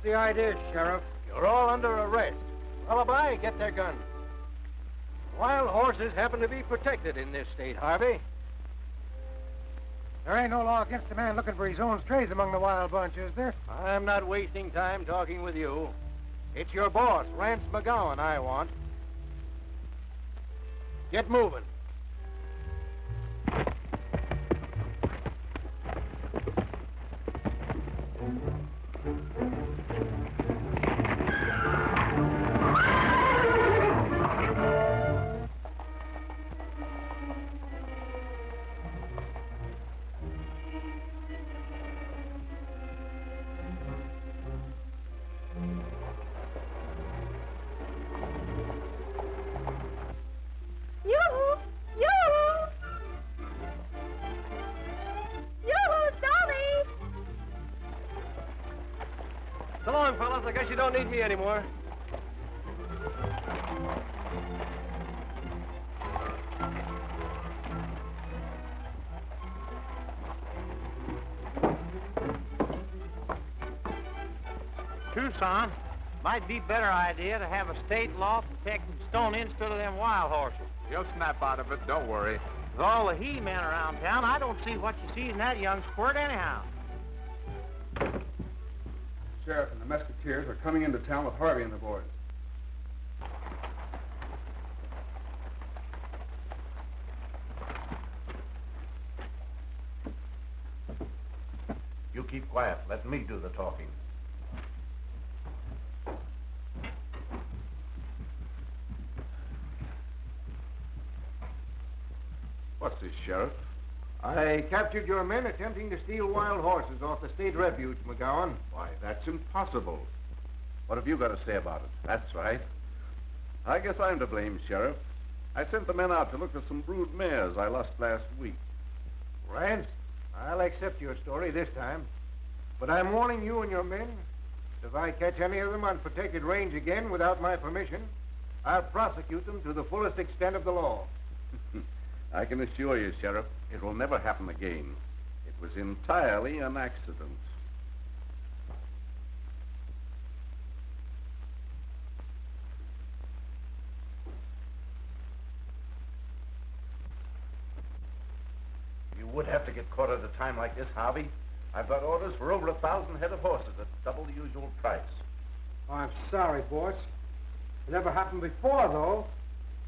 the idea, Sheriff? You're all under arrest. Lullaby, get their gun. Wild horses happen to be protected in this state, Harvey. There ain't no law against a man looking for his own strays among the wild bunch, is there? I'm not wasting time talking with you. It's your boss, Rance McGowan, I want. Get moving. So long, fellas. I guess you don't need me anymore. Tucson, might be better idea to have a state law protecting Stony instead of them wild horses. He'll snap out of it, don't worry. With all the he-men around town, I don't see what you see in that young squirt anyhow. Sheriff and the Mesquiteers are coming into town with Harvey and the boys. You keep quiet. Let me do the talking. What's this, Sheriff? I captured your men attempting to steal wild horses off the state refuge, McGowan. Why, that's impossible. What have you got to say about it? That's right. I guess I'm to blame, Sheriff. I sent the men out to look for some brood mares I lost last week. Rance, I'll accept your story this time. But I'm warning you and your men, if I catch any of them on protected range again without my permission, I'll prosecute them to the fullest extent of the law. I can assure you, Sheriff, it will never happen again. It was entirely an accident. You would have to get caught at a time like this, Harvey. I've got orders for over 1,000 head of horses at double the usual price. Oh, I'm sorry, boss. It never happened before, though.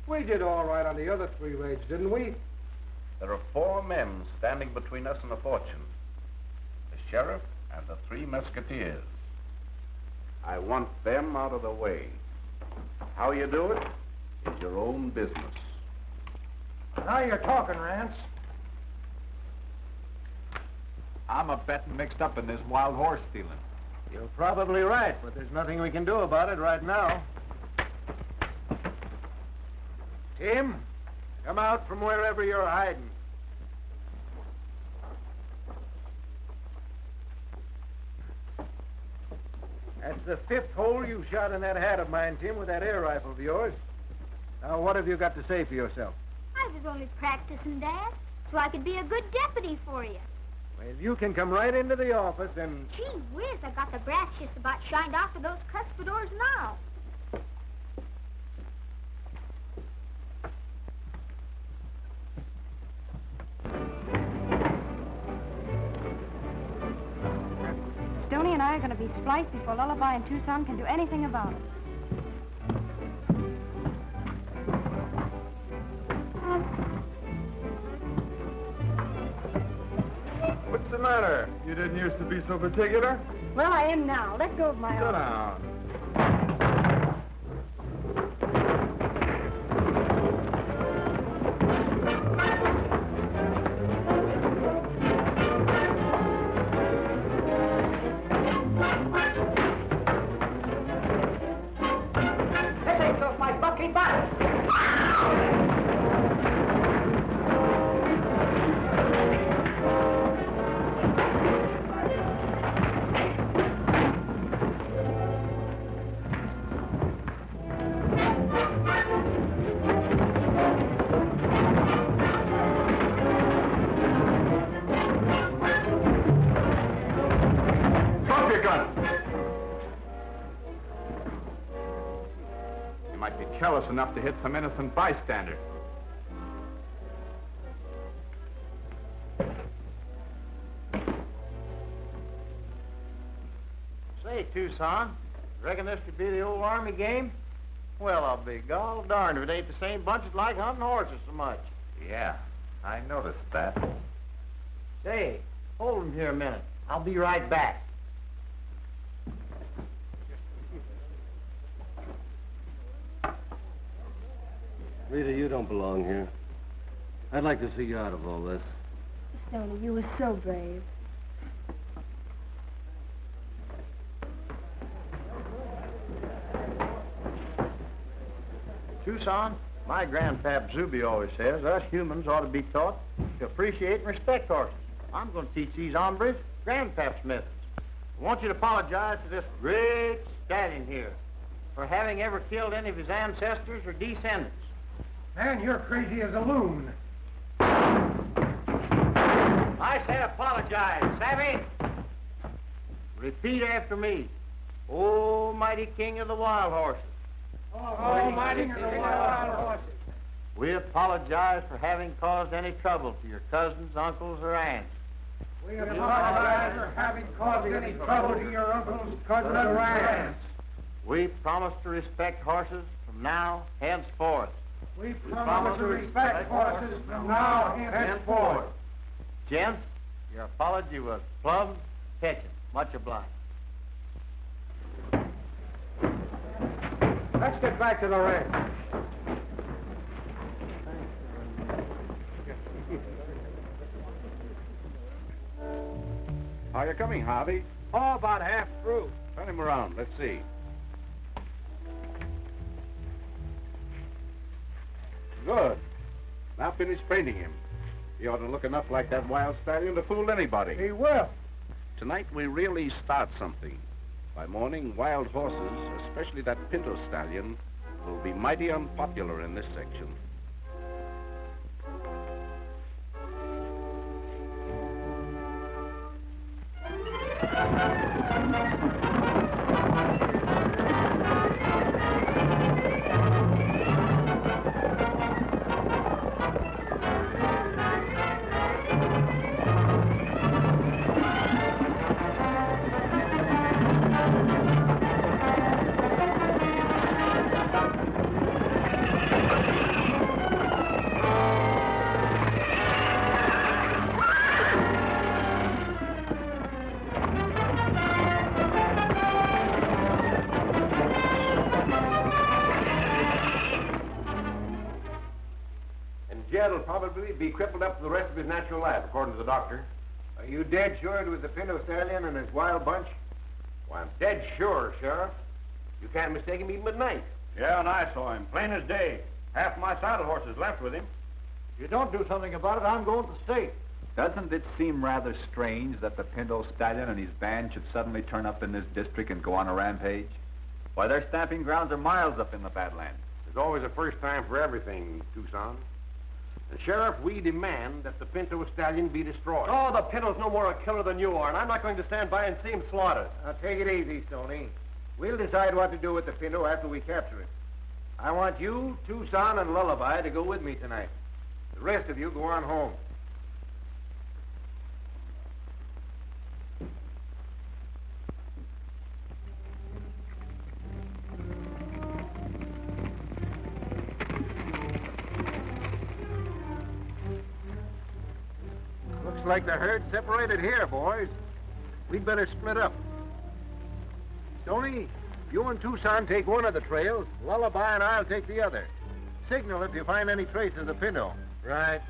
We did all right on the other 3 raids, didn't we? There are 4 men standing between us and a fortune. The sheriff and the 3 Mesquiteers. I want them out of the way. How you do it is your own business. Now you're talking, Rance. I'm a betting mixed up in this wild horse stealing. You're probably right, but there's nothing we can do about it right now. Tim, come out from wherever you're hiding. That's the 5th hole you've shot in that hat of mine, Tim, with that air rifle of yours. Now, what have you got to say for yourself? I was only practicing, Dad, so I could be a good deputy for you. Well, you can come right into the office and... Gee whiz, I got the brass just about shined off of those cuspidors now. Stoney and I are going to be spliced before Lullaby and Tucson can do anything about it. What's the matter? You didn't used to be so particular? Well, I am now. Let go of my Sit arm. down. You might be careless enough to hit some innocent bystander. Say, Tucson, reckon this could be the old Army game? Well, I'll be gall darned if it ain't the same bunch that like hunting horses so much. Yeah, I noticed that. Say, hold 'em here a minute. I'll be right back. Rita, you don't belong here. I'd like to see you out of all this. Stoney, you were so brave. Tucson, my grandpap Zuby always says us humans ought to be taught to appreciate and respect horses. I'm going to teach these hombres grandpap's methods. I want you to apologize to this great stallion here for having ever killed any of his ancestors or descendants. Man, you're crazy as a loon. I said apologize, savvy? Repeat after me. Almighty King of the Wild Horses. Almighty King of the Wild Horses. We apologize for having caused any trouble to your cousins, uncles, or aunts. We apologize for having caused any trouble to your uncles, cousins, or aunts. We promise to respect horses from now henceforth. We promise to respect horses from now henceforth. Gents, your apology was plumb catching. Much obliged. Let's get back to the ranch. How are you coming, Harvey? Oh, about half through. Turn him around. Let's see. Good. Now finish painting him. He ought to look enough like that wild stallion to fool anybody. He will. Tonight we really start something. By morning, wild horses, especially that pinto stallion, will be mighty unpopular in this section. Jed'll probably be crippled up for the rest of his natural life, according to the doctor. Are you dead sure it was the pinto stallion and his wild bunch? Why, I'm dead sure, Sheriff. You can't mistake him even at night. Yeah, and I saw him, plain as day. Half my saddle horses left with him. If you don't do something about it, I'm going to state. Doesn't it seem rather strange that the pinto stallion and his band should suddenly turn up in this district and go on a rampage? Why, their stamping grounds are miles up in the Badlands. There's always a first time for everything, Tucson. And, Sheriff, we demand that the pinto stallion be destroyed. Oh, the pinto's no more a killer than you are, and I'm not going to stand by and see him slaughtered. Now, take it easy, Stoney. We'll decide what to do with the pinto after we capture it. I want you, Tucson, and Lullaby to go with me tonight. The rest of you go on home. Looks like the herd's separated here, boys. We'd better split up. Stoney, you and Tucson take one of the trails. Lullaby and I'll take the other. Signal if you find any trace of the pinto. Right.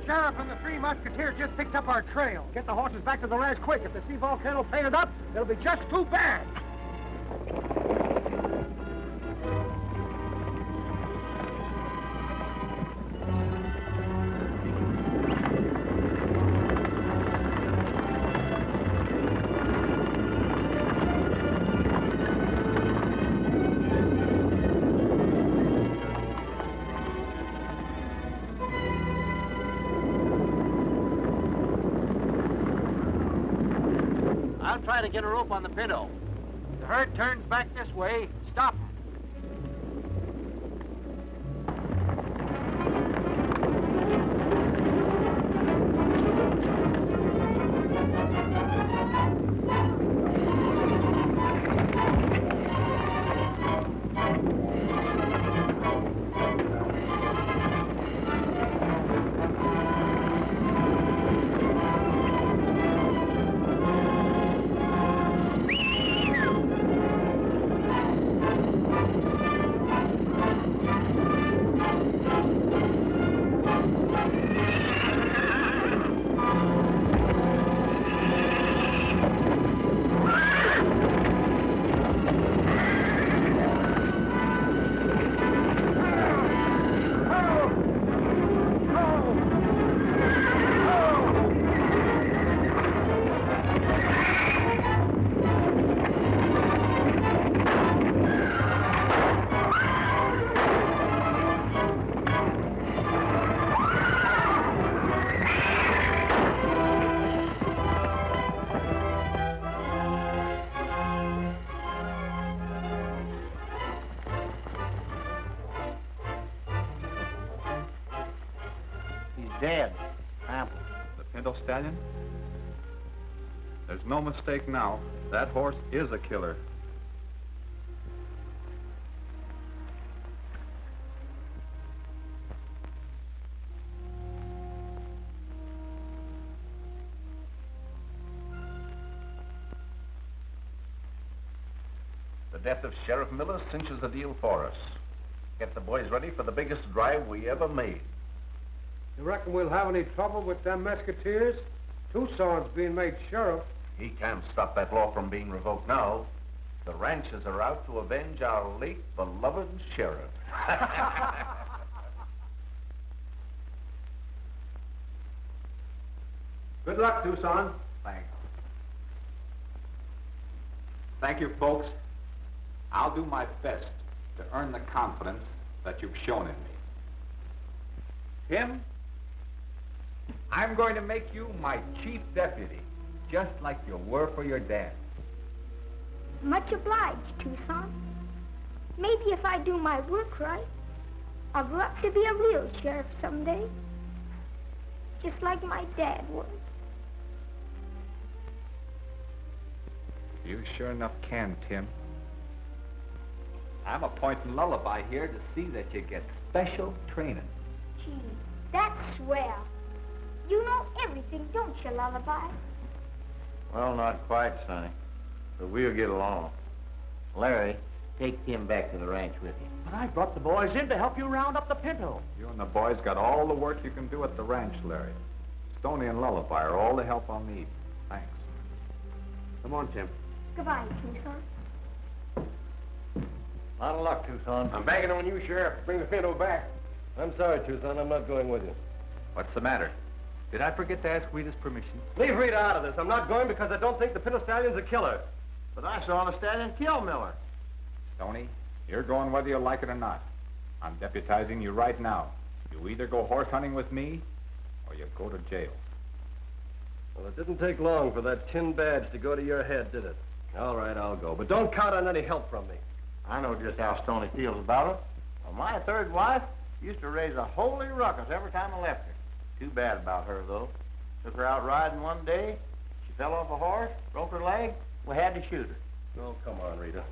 Sheriff and the Three Mesquiteers just picked up our trail. Get the horses back to the ranch quick. If they see volcano painted up, it'll be just too bad. don't try to get a rope on the pinto. The herd turns back this way. Stop 'em. Dead. Ample. The Pinto Stallion? There's no mistake now. That horse is a killer. The death of Sheriff Miller cinches the deal for us. Get the boys ready for the biggest drive we ever made. You reckon we'll have any trouble with them Mesquiteers? Tucson's being made sheriff. He can't stop that law from being revoked now. The ranchers are out to avenge our late beloved sheriff. Good luck, Tucson. Thanks. Thank you, folks. I'll do my best to earn the confidence that you've shown in me. Tim, I'm going to make you my chief deputy, just like you were for your dad. Much obliged, Tucson. Maybe if I do my work right, I'll grow up to be a real sheriff someday. Just like my dad was. You sure enough can, Tim. I'm appointing Lullaby here to see that you get special training. Gee, that's swell. You know everything, don't you, Lullaby? Well, not quite, Sonny. But we'll get along. Larry, take Tim back to the ranch with you. But I brought the boys in to help you round up the pinto. You and the boys got all the work you can do at the ranch, Larry. Stoney and Lullaby are all the help I'll need. Thanks. Come on, Tim. Goodbye, Tucson. A lot of luck, Tucson. I'm banking on you, Sheriff, to bring the pinto back. I'm sorry, Tucson. I'm not going with you. What's the matter? Did I forget to ask Rita's permission? Leave Rita out of this. I'm not going because I don't think the Pinto Stallion's a killer. But I saw the stallion kill Miller. Stoney, you're going whether you like it or not. I'm deputizing you right now. You either go horse hunting with me, or you go to jail. Well, it didn't take long for that tin badge to go to your head, did it? All right, I'll go. But don't count on any help from me. I know just how Stoney feels about it. Well, my third wife used to raise a holy ruckus every time I left her. Too bad about her, though. Took her out riding one day. She fell off a horse, broke her leg. We had to shoot her. Oh, come on, Rita.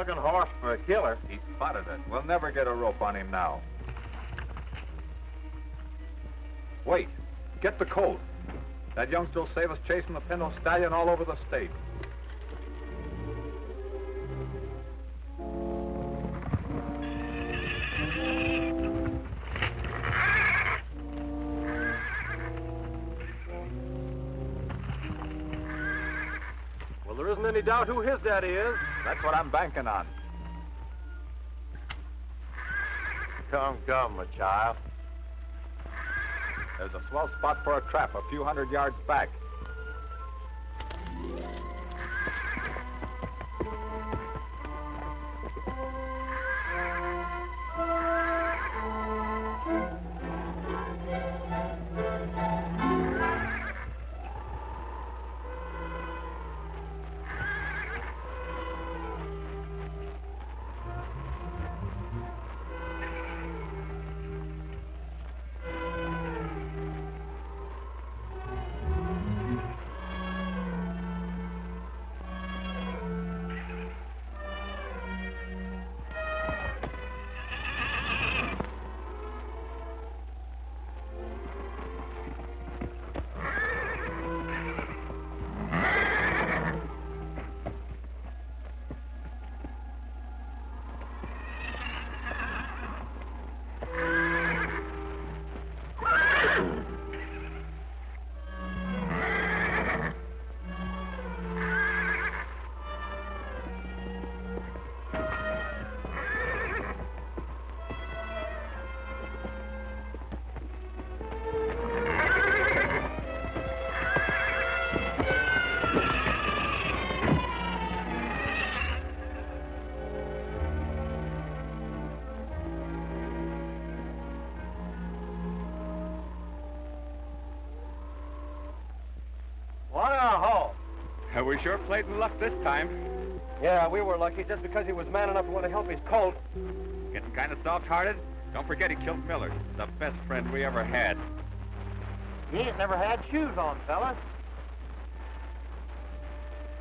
looking horse for a killer. He spotted it. We'll never get a rope on him now. Wait. Get the colt. That youngster will save us chasing the Pinto Stallion all over the state. Well, there isn't any doubt who his daddy is. That's what I'm banking on. Come, my child. There's a swell spot for a trap a few hundred yards back. We sure played in luck this time. Yeah, we were lucky just because he was man enough to want to help his colt. Getting kind of soft-hearted? Don't forget he killed Miller, the best friend we ever had. He ain't never had shoes on, fella.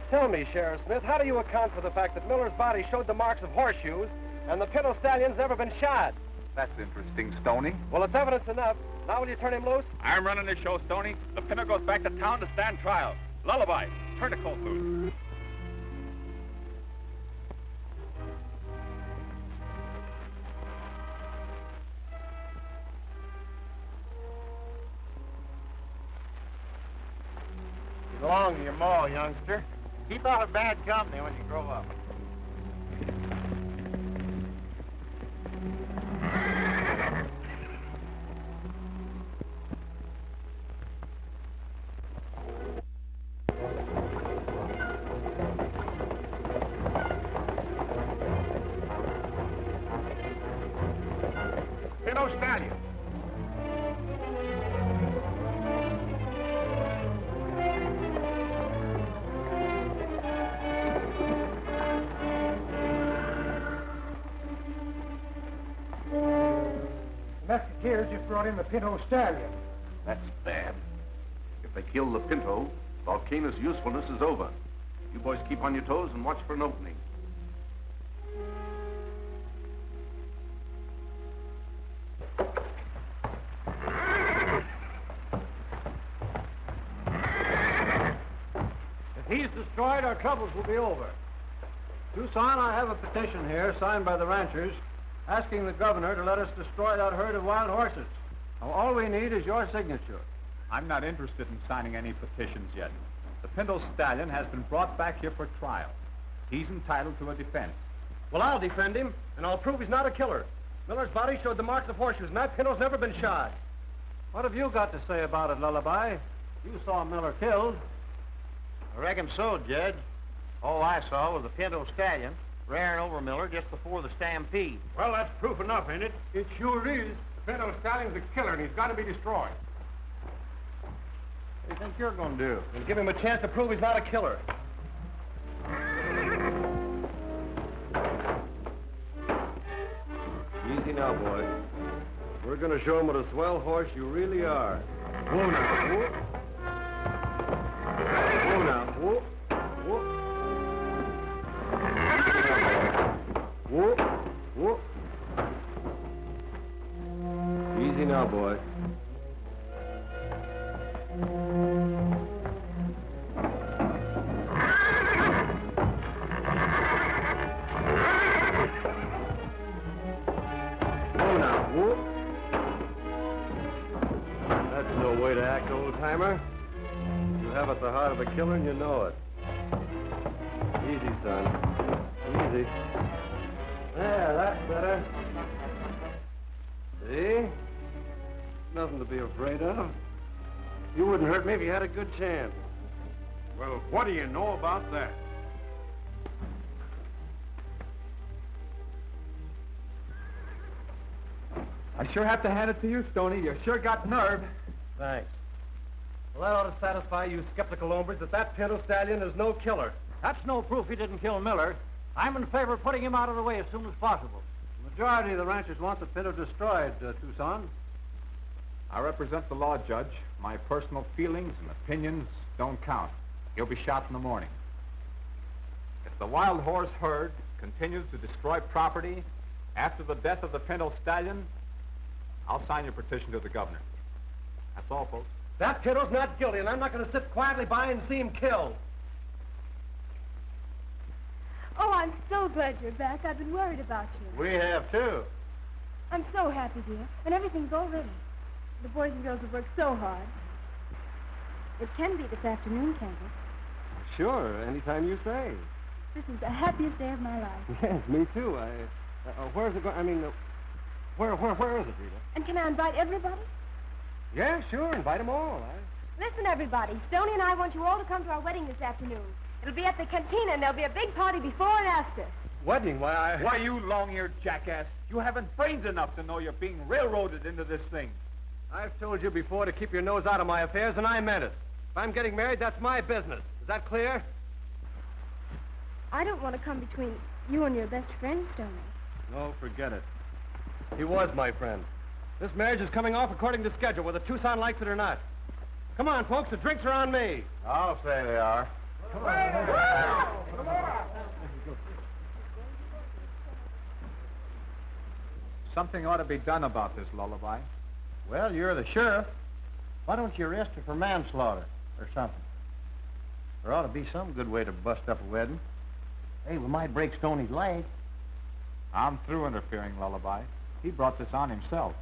Tell me, Sheriff Smith, how do you account for the fact that Miller's body showed the marks of horseshoes and the Pinto Stallion's never been shod? That's interesting, Stoney. Well, it's evidence enough. Now will you turn him loose? I'm running this show, Stoney. The Pinto goes back to town to stand trial. Lullaby, turn the colt loose. You belong to your ma, youngster. Keep out of bad company when you grow up. Pinto Stallion. Mesquiteers just brought in the Pinto Stallion. That's bad. If they kill the Pinto, Volcano's usefulness is over. You boys keep on your toes and watch for an opening. If he's destroyed, our troubles will be over. Tucson, I have a petition here signed by the ranchers asking the governor to let us destroy that herd of wild horses. Now, all we need is your signature. I'm not interested in signing any petitions yet. The Pinto Stallion has been brought back here for trial. He's entitled to a defense. Well, I'll defend him, and I'll prove he's not a killer. Miller's body showed the marks of horseshoes, and that Pinto's never been shod. What have you got to say about it, Lullaby? You saw Miller killed. I reckon so, Judge. All I saw was the Pinto Stallion rearing over Miller just before the stampede. Well, that's proof enough, ain't it? It sure is. The Pinto Stallion's a killer, and he's got to be destroyed. What do you think you're going to do? And give him a chance to prove he's not a killer. Easy now, boy. We're going to show him what a swell horse you really are. Whoa now, whoa. Whoa now, whoa, whoa. Easy now, boy. Oh, now, whoop. That's no way to act, old-timer. You have at the heart of a killer and you know it. Easy, son. Easy. There, that's better. See? Nothing to be afraid of. You wouldn't hurt me if you had a good chance. Well, what do you know about that? I sure have to hand it to you, Stoney. You sure got nerve. Thanks. Well, that ought to satisfy you skeptical hombres that Pinto Stallion is no killer. That's no proof he didn't kill Miller. I'm in favor of putting him out of the way as soon as possible. The majority of the ranchers want the Pinto destroyed, Tucson. I represent the law, Judge. My personal feelings and opinions don't count. He'll be shot in the morning. If the wild horse herd continues to destroy property after the death of the Pinto Stallion, I'll sign your petition to the governor. That's all, folks. That Pinto's not guilty, and I'm not going to sit quietly by and see him killed. Oh, I'm so glad you're back. I've been worried about you. We have, too. I'm so happy, dear. And everything's all ready. The boys and girls have worked so hard. It can be this afternoon, can't it? Sure, anytime you say. This is the happiest day of my life. Yes, me too. Where's it going? I mean, where is it, Rita? And can I invite everybody? Yeah, sure. Invite them all. Listen, everybody. Stoney and I want you all to come to our wedding this afternoon. It'll be at the cantina, and there'll be a big party before and after. Wedding? Why, you long-eared jackass. You haven't brains enough to know you're being railroaded into this thing. I've told you before to keep your nose out of my affairs, and I meant it. If I'm getting married, that's my business. Is that clear? I don't want to come between you and your best friend, Stoney. No, forget it. He was my friend. This marriage is coming off according to schedule, whether Tucson likes it or not. Come on, folks, the drinks are on me. I'll say they are. Come on. Something ought to be done about this lullaby. Well, you're the sheriff. Why don't you arrest her for manslaughter or something? There ought to be some good way to bust up a wedding. Hey, we might break Stoney's leg. I'm through interfering, lullaby. He brought this on himself.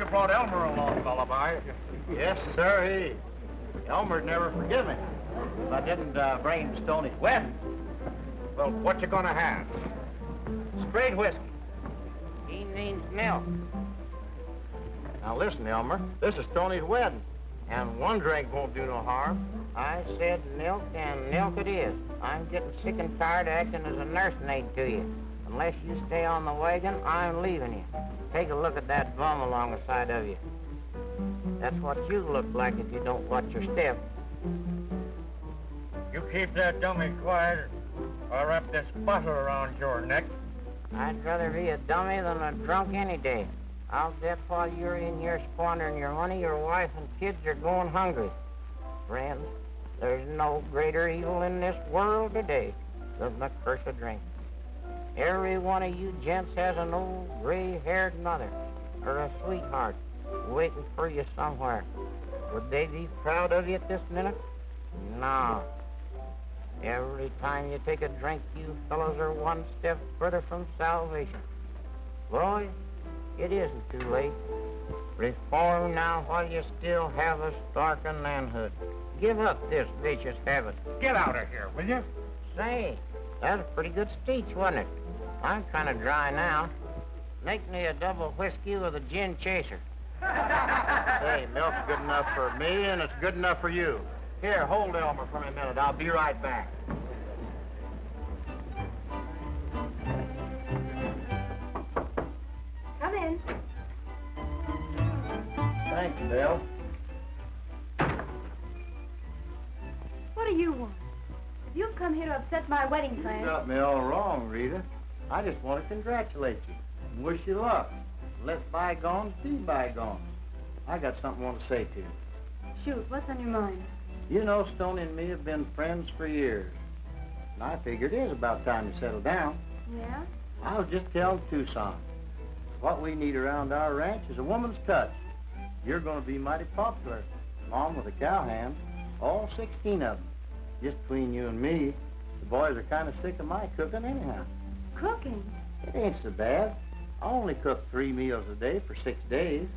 Brought Elmer along, lullaby. Yes, sir. Elmer'd never forgive me if I didn't bring him to Stoney's wedding. Well, what you gonna have? Straight whiskey. He needs milk. Now listen, Elmer, this is Stoney's wedding, and one drink won't do no harm. I said milk, and milk it is. I'm getting sick and tired of acting as a nursemaid to you. Unless you stay on the wagon, I'm leaving you. Take a look at that bum along the side of you. That's what you look like if you don't watch your step. You keep that dummy quiet, or I'll wrap this bottle around your neck. I'd rather be a dummy than a drunk any day. I'll bet while you're in here squandering your money, your wife and kids are going hungry. Friends, there's no greater evil in this world today than the curse of drink. Every one of you gents has an old gray-haired mother or a sweetheart waiting for you somewhere. Would they be proud of you at this minute? No. Every time you take a drink, you fellows are one step further from salvation. Boys, it isn't too late. Reform now while you still have a stark manhood. Give up this vicious habit. Get out of here, will you? Say, that's a pretty good speech, wasn't it? I'm kind of dry now. Make me a double whiskey with a gin chaser. Hey, milk's good enough for me, and it's good enough for you. Here, hold Elmer for a minute. I'll be right back. Come in. Thanks, Bill. What do you want? If you've come here to upset my wedding You plans... got me all wrong, Rita. I just want to congratulate you and wish you luck. Let bygones be bygones. I got something I want to say to you. Shoot, what's on your mind? You know, Stoney and me have been friends for years. And I figured it is about time you settle down. Yeah? I was just telling Tucson. What we need around our ranch is a woman's touch. You're going to be mighty popular, along with the cowhands, all 16 of them. Just between you and me, the boys are kind of sick of my cooking anyhow. Cooking? It ain't so bad. I only cook 3 meals a day for 6 days.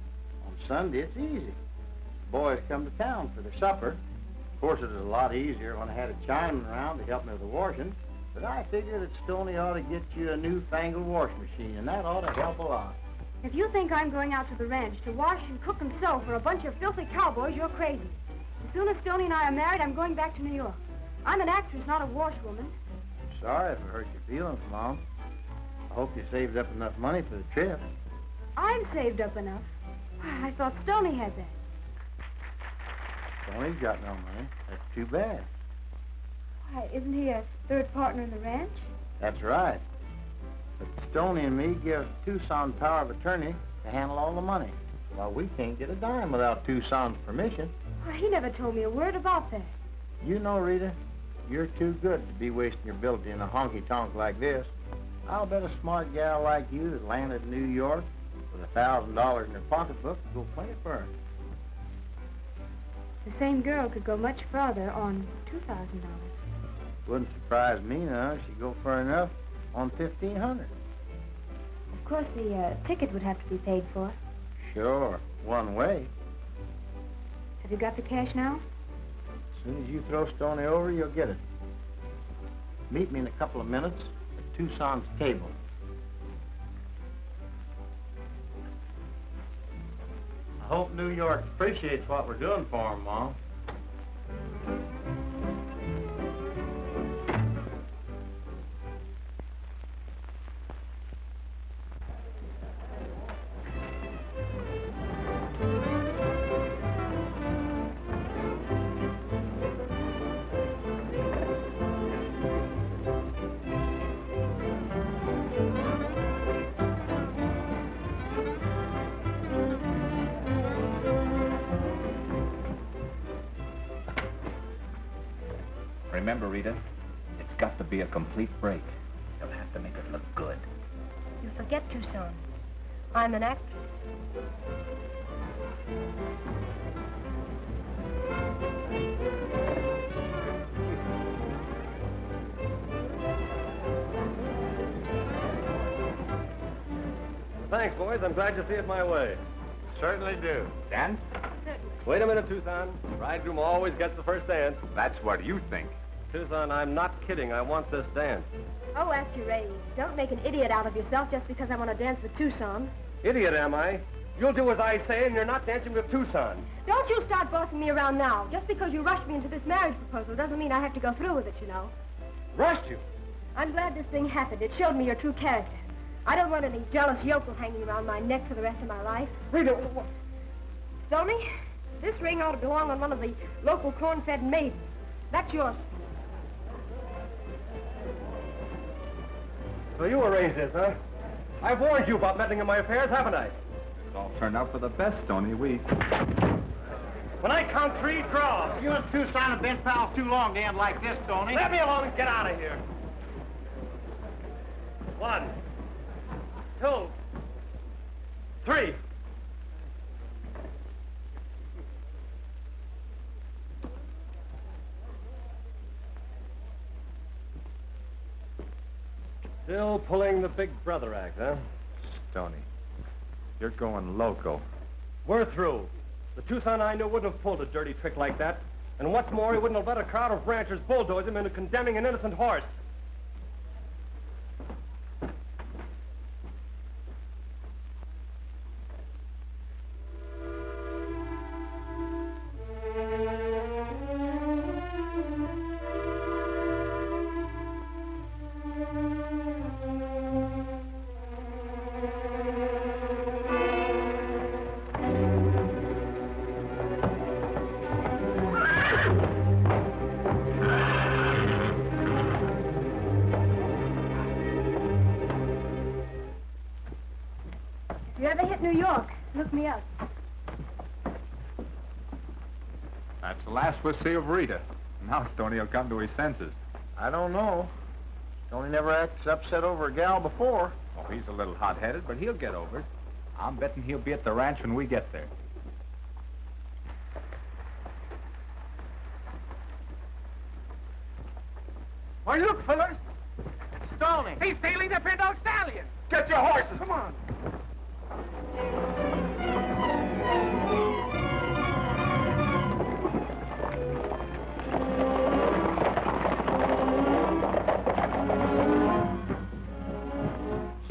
On Sunday, it's easy. The boys come to town for their supper. Of course, it was a lot easier when I had a Chinaman around to help me with the washing. But I figured that Stoney ought to get you a newfangled washing machine, and that ought to help a lot. If you think I'm going out to the ranch to wash and cook and sew for a bunch of filthy cowboys, you're crazy. As soon as Stoney and I are married, I'm going back to New York. I'm an actress, not a washwoman. Sorry if it hurt your feelings, Mom. I hope you saved up enough money for the trip. I'm saved up enough. I thought Stoney had that. Stoney's got no money. That's too bad. Why, isn't he a third partner in the ranch? That's right. But Stoney and me give Tucson power of attorney to handle all the money. Well, we can't get a dime without Tucson's permission. Well, he never told me a word about that. You know, Rita, you're too good to be wasting your ability in a honky-tonk like this. I'll bet a smart gal like you that landed in New York with $1,000 in her pocketbook will go plenty far. The same girl could go much farther on $2,000. Wouldn't surprise me none if she'd go far enough on $1,500. Of course, the ticket would have to be paid for. Sure, one way. Have you got the cash now? As soon as you throw Stoney over, you'll get it. Meet me in a couple of minutes at Tucson's table. I hope New York appreciates what we're doing for 'em, Mom. Remember, Rita, it's got to be a complete break. You'll have to make it look good. You forget, Tucson. I'm an actress. Thanks, boys. I'm glad you see it my way. Certainly do. Dan? Wait a minute, Tucson. Bridegroom always gets the first dance. That's what you think. Tucson, I'm not kidding. I want this dance. Oh, after Ray, don't make an idiot out of yourself just because I want to dance with Tucson. Idiot, am I? You'll do as I say, and you're not dancing with Tucson. Don't you start bossing me around now. Just because you rushed me into this marriage proposal doesn't mean I have to go through with it, you know. Rushed you? I'm glad this thing happened. It showed me your true character. I don't want any jealous yokel hanging around my neck for the rest of my life. Rita, Stoney, this ring ought to belong on one of the local corn-fed maidens. That's yours. So you arranged this, huh? I've warned you about meddling in my affairs, haven't I? It's all turned out for the best, Stoney. When I count 3, draw. You and Tucson have been pals too long to end like this, Stoney. Let me alone and get out of here. 1, 2, 3. Still pulling the big brother act, huh? Stoney, you're going loco. We're through. The Tucson I knew wouldn't have pulled a dirty trick like that. And what's more, he wouldn't have let a crowd of ranchers bulldoze him into condemning an innocent horse. If you ever hit New York, look me up. That's the last we'll see of Rita. Now Stoney will come to his senses. I don't know. Stoney never acts upset over a gal before. Oh, he's a little hot-headed, but he'll get over it. I'm betting he'll be at the ranch when we get there. Why, look, fellas. Stoney! He's stealing the Pinto Stallion. Get your horses. Come on.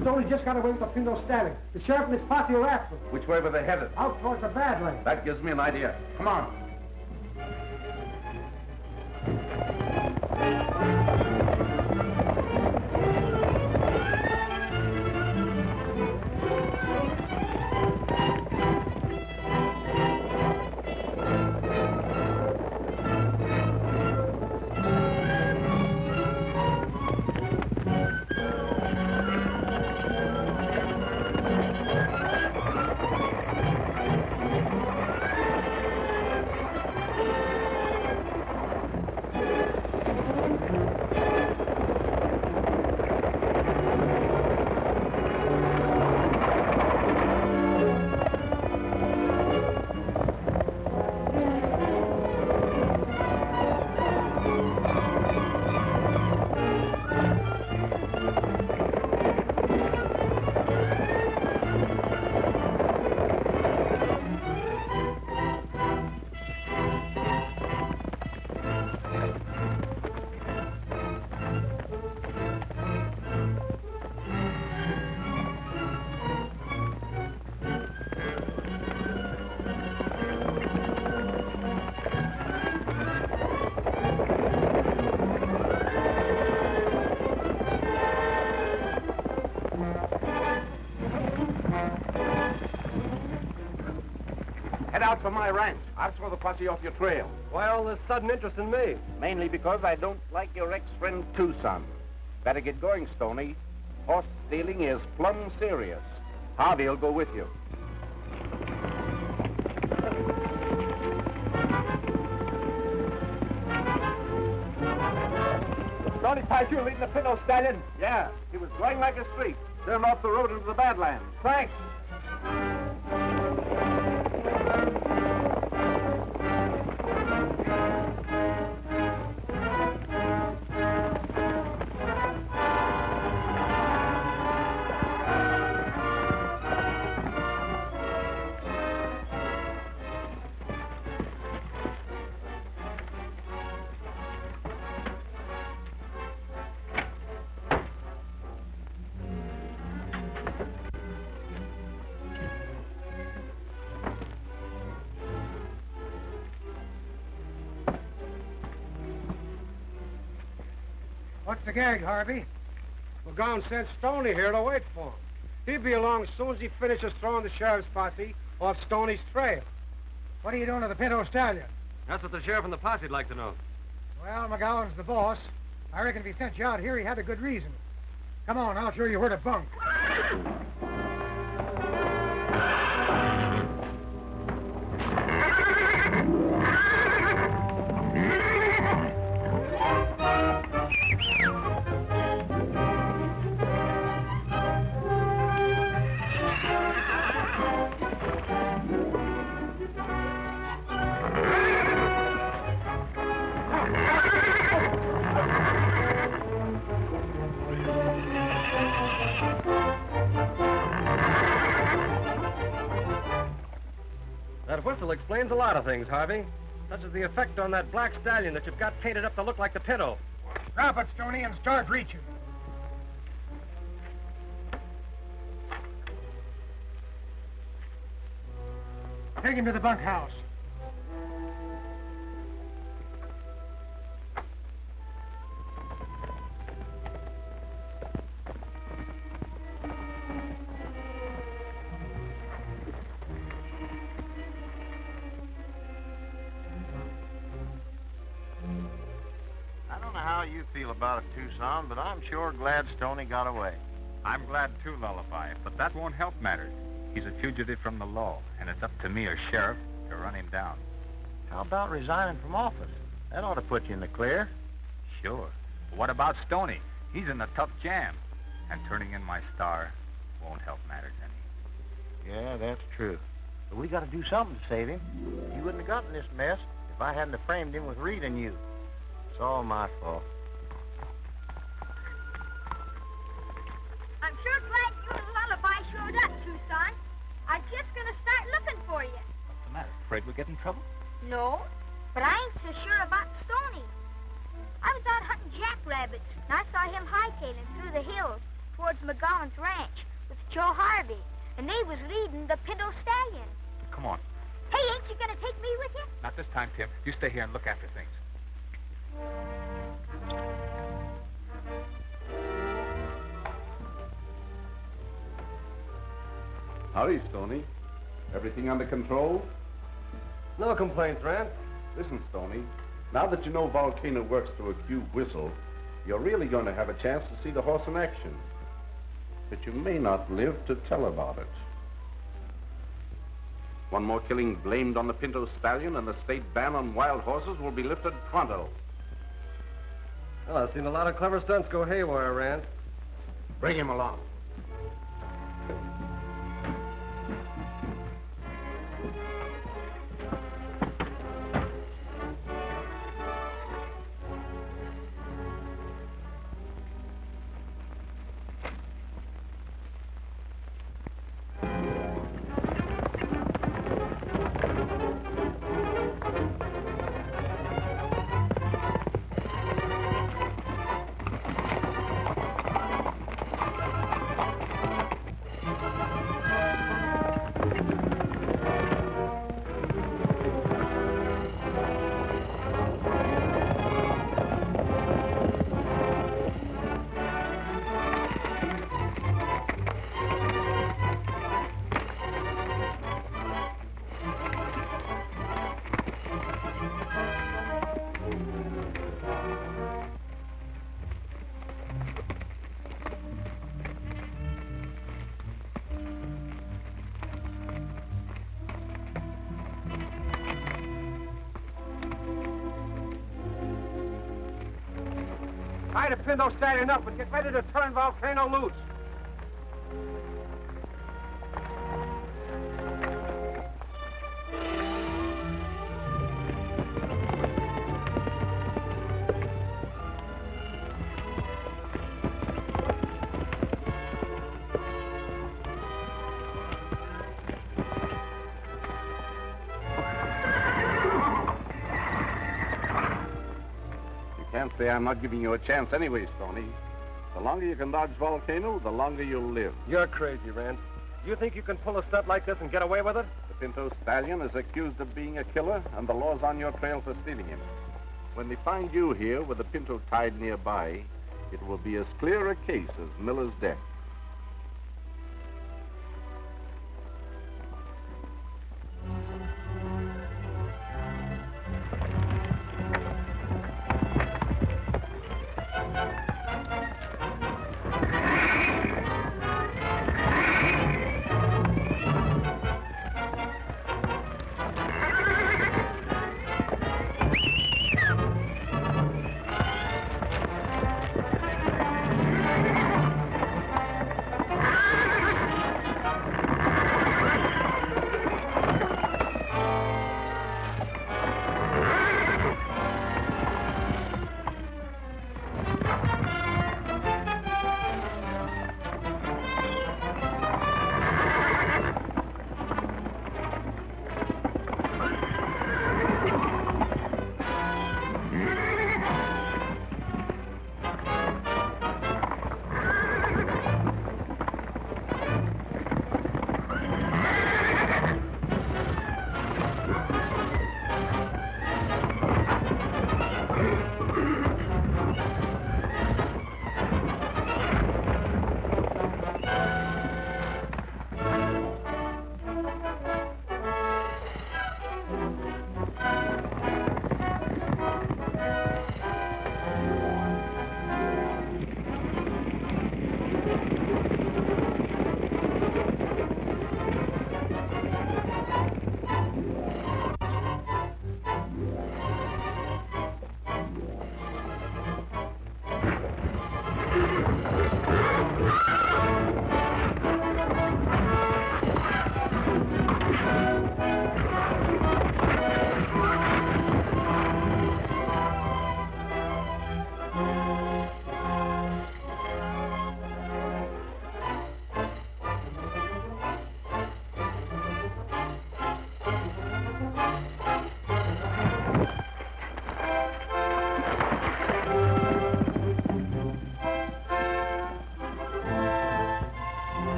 Stoney just got away with the Pinto Stallion. The sheriff and his posse are after him. Which way were they headed? Out towards the Badlands. That gives me an idea. Come on. Head out for my ranch. I'll throw the posse off your trail. Why all this sudden interest in me? Mainly because I don't like your ex-friend Tucson. Better get going, Stoney. Horse stealing is plumb serious. Harvey'll go with you. Stoney passed you leading the Pinto Stallion? Yeah, he was going like a streak. Turned off the road into the Badlands. Thanks. What's the gag, Harvey? McGowan sent Stoney here to wait for him. He'll be along as soon as he finishes throwing the sheriff's posse off Stoney's trail. What are you doing to the Pinto Stallion? That's what the sheriff and the posse'd like to know. Well, McGowan's the boss. I reckon if he sent you out here, he had a good reason. Come on, I'll show you where to bunk. That whistle explains a lot of things, Harvey. Such as the effect on that black stallion that you've got painted up to look like the pinto. Drop it, Stoney, and start reaching. Take him to the bunkhouse. I don't know how you feel about it, Tucson, but I'm sure glad Stoney got away. I'm glad too, Lullaby, but that won't help matters. He's a fugitive from the law, and it's up to me or sheriff to run him down. How about resigning from office? That ought to put you in the clear. Sure. But what about Stoney? He's in a tough jam, and turning in my star won't help matters any. Yeah, that's true. But we got to do something to save him. He wouldn't have gotten this mess if I hadn't have framed him with Rita and you. It's all my fault. I'm sure glad you and Lullaby showed up, Tucson. I was just gonna start looking for you. What's the matter? Afraid we'll get in trouble? No, but I ain't so sure about Stoney. I was out hunting jackrabbits, and I saw him hightailing through the hills towards McGowan's ranch with Joe Harvey, and they was leading the pinto stallion. Come on. Hey, ain't you gonna take me with you? Not this time, Tim. You stay here and look after things. Howdy, Stoney. Everything under control? No complaints, Rance. Listen, Stoney, now that you know Volcano works through a cube whistle, you're really going to have a chance to see the horse in action. But you may not live to tell about it. One more killing blamed on the Pinto Stallion, and the state ban on wild horses will be lifted pronto. Well, I've seen a lot of clever stunts go haywire, Rance. Bring him along. Try to pin those stallion up and get ready to turn Volcano loose. Can't say I'm not giving you a chance anyway, Stoney. The longer you can dodge Volcano, the longer you'll live. You're crazy, Rance. You think you can pull a stunt like this and get away with it? The Pinto Stallion is accused of being a killer, and the law's on your trail for stealing him. When they find you here with the Pinto tied nearby, it will be as clear a case as Miller's death.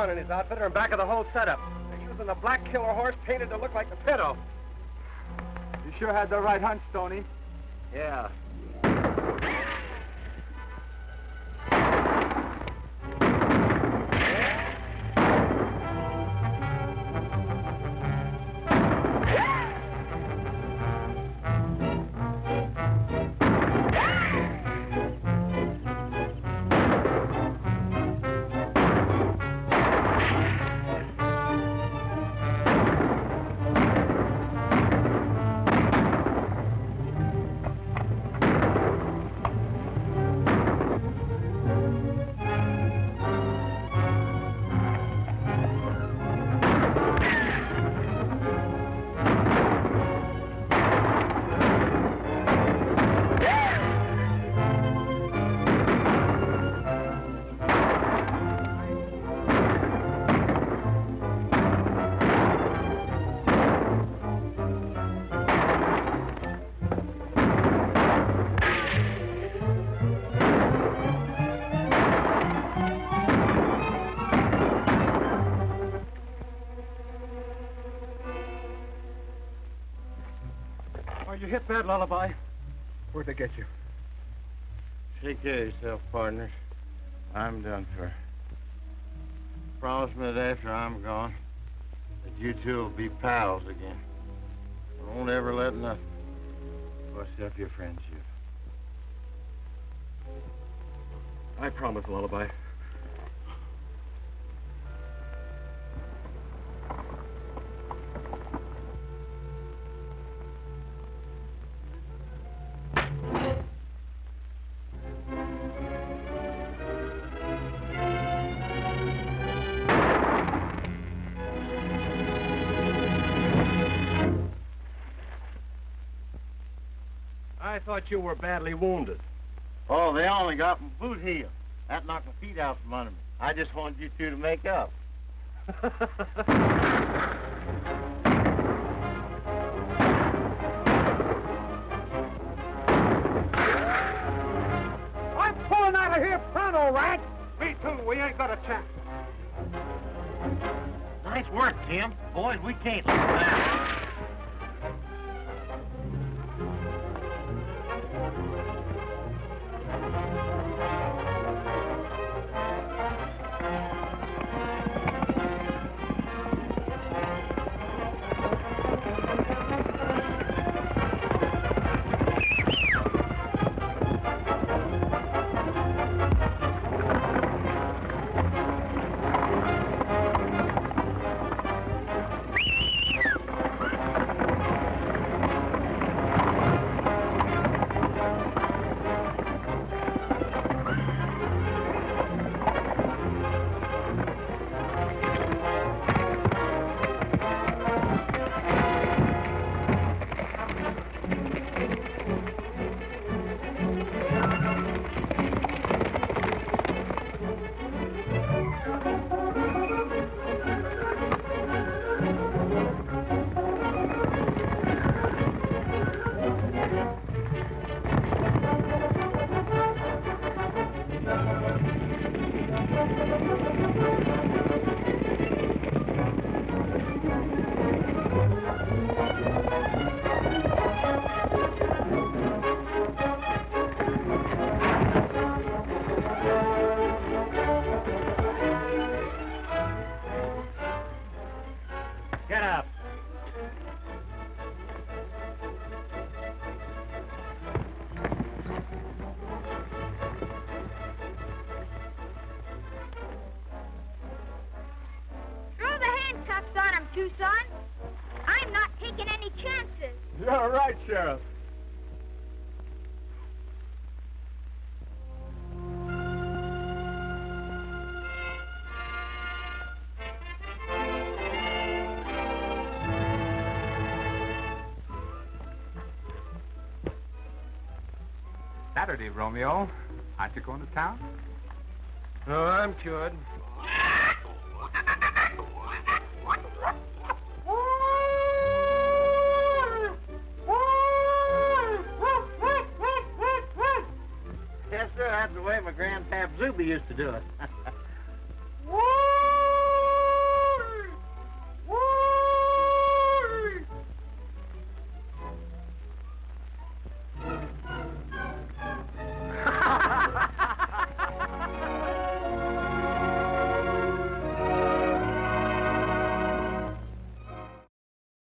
McGowan and his outfit are in back of the whole setup. They're using the black killer horse painted to look like the Pinto. You sure had the right hunch, Stoney. Yeah. You hit bad, Lullaby. Where'd they get you? Take care of yourself, partners. I'm done for. Promise me that after I'm gone, that you two will be pals again. Won't ever let nothing bust up your friendship. I promise, Lullaby. I thought you were badly wounded. Oh, they only got my boot heel. That knocked my feet out from under me. I just wanted you two to make up. I'm pulling out of here pronto, Wright. Me too. We ain't got a chance. Nice work, Tim. Boys, we can't slow down. Tucson. I'm not taking any chances. You're right, Sheriff. Saturday, Romeo. Aren't you going to town? No, I'm cured. Yes, sir. That's the way my grandpap Zuby used to do it.